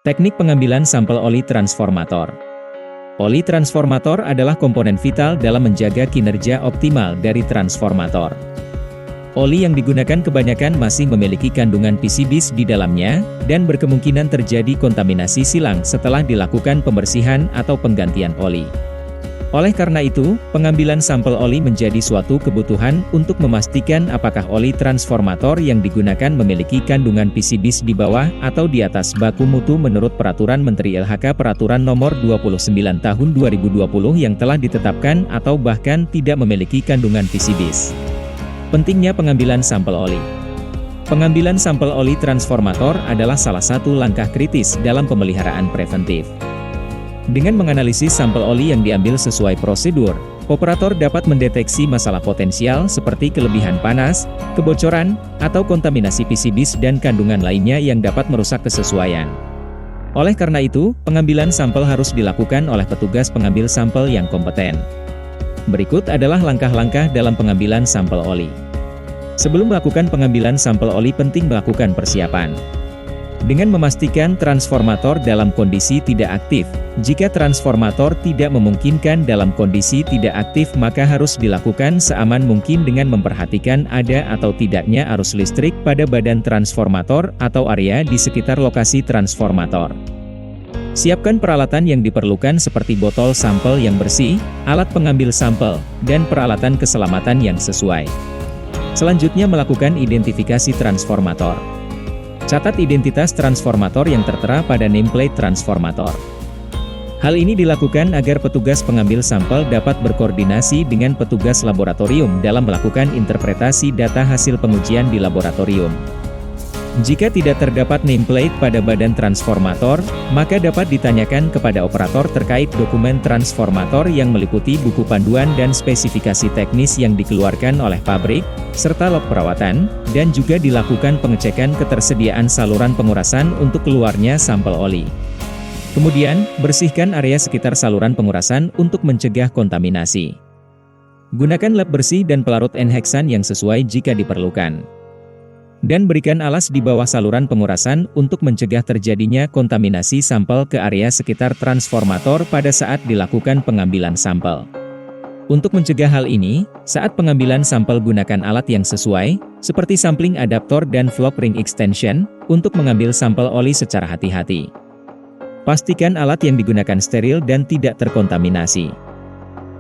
Teknik pengambilan sampel oli transformator. Oli transformator adalah komponen vital dalam menjaga kinerja optimal dari transformator. Oli yang digunakan kebanyakan masih memiliki kandungan PCBs di dalamnya, dan berkemungkinan terjadi kontaminasi silang setelah dilakukan pembersihan atau penggantian oli. Oleh karena itu, pengambilan sampel oli menjadi suatu kebutuhan untuk memastikan apakah oli transformator yang digunakan memiliki kandungan PCBs di bawah atau di atas baku mutu menurut Peraturan Menteri LHK Peraturan Nomor 29 Tahun 2020 yang telah ditetapkan atau bahkan tidak memiliki kandungan PCBs. Pentingnya pengambilan sampel oli. Pengambilan sampel oli transformator adalah salah satu langkah kritis dalam pemeliharaan preventif. Dengan menganalisis sampel oli yang diambil sesuai prosedur, operator dapat mendeteksi masalah potensial seperti kelebihan panas, kebocoran, atau kontaminasi PCBs dan kandungan lainnya yang dapat merusak kesesuaian. Oleh karena itu, pengambilan sampel harus dilakukan oleh petugas pengambil sampel yang kompeten. Berikut adalah langkah-langkah dalam pengambilan sampel oli. Sebelum melakukan pengambilan sampel oli, penting melakukan persiapan. Dengan memastikan transformator dalam kondisi tidak aktif. Jika transformator tidak memungkinkan dalam kondisi tidak aktif, maka harus dilakukan seaman mungkin dengan memperhatikan ada atau tidaknya arus listrik pada badan transformator atau area di sekitar lokasi transformator. Siapkan peralatan yang diperlukan seperti botol sampel yang bersih, alat pengambil sampel, dan peralatan keselamatan yang sesuai. Selanjutnya, melakukan identifikasi transformator. Catat identitas transformator yang tertera pada nameplate transformator. Hal ini dilakukan agar petugas pengambil sampel dapat berkoordinasi dengan petugas laboratorium dalam melakukan interpretasi data hasil pengujian di laboratorium. Jika tidak terdapat nameplate pada badan transformator, maka dapat ditanyakan kepada operator terkait dokumen transformator yang meliputi buku panduan dan spesifikasi teknis yang dikeluarkan oleh pabrik, serta log perawatan, dan juga dilakukan pengecekan ketersediaan saluran pengurasan untuk keluarnya sampel oli. Kemudian, bersihkan area sekitar saluran pengurasan untuk mencegah kontaminasi. Gunakan lap bersih dan pelarut N-heksan yang sesuai jika diperlukan. Dan berikan alas di bawah saluran pengurasan untuk mencegah terjadinya kontaminasi sampel ke area sekitar transformator pada saat dilakukan pengambilan sampel. Untuk mencegah hal ini, saat pengambilan sampel gunakan alat yang sesuai, seperti sampling adaptor dan flock ring extension, untuk mengambil sampel oli secara hati-hati. Pastikan alat yang digunakan steril dan tidak terkontaminasi.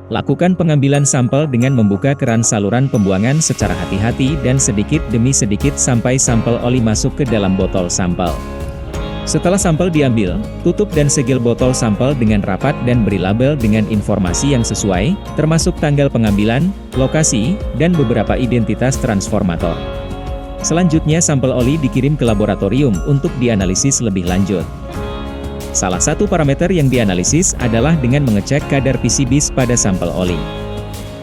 Lakukan pengambilan sampel dengan membuka keran saluran pembuangan secara hati-hati dan sedikit demi sedikit sampai sampel oli masuk ke dalam botol sampel. Setelah sampel diambil, tutup dan segel botol sampel dengan rapat dan beri label dengan informasi yang sesuai, termasuk tanggal pengambilan, lokasi, dan beberapa identitas transformator. Selanjutnya, sampel oli dikirim ke laboratorium untuk dianalisis lebih lanjut. Salah satu parameter yang dianalisis adalah dengan mengecek kadar PCBs pada sampel oli.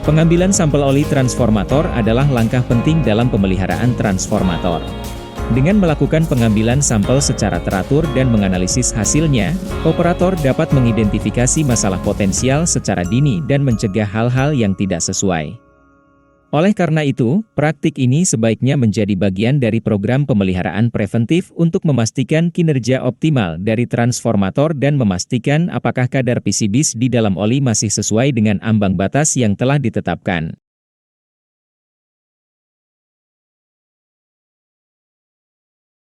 Pengambilan sampel oli transformator adalah langkah penting dalam pemeliharaan transformator. Dengan melakukan pengambilan sampel secara teratur dan menganalisis hasilnya, operator dapat mengidentifikasi masalah potensial secara dini dan mencegah hal-hal yang tidak sesuai. Oleh karena itu, praktik ini sebaiknya menjadi bagian dari program pemeliharaan preventif untuk memastikan kinerja optimal dari transformator dan memastikan apakah kadar PCBs di dalam oli masih sesuai dengan ambang batas yang telah ditetapkan.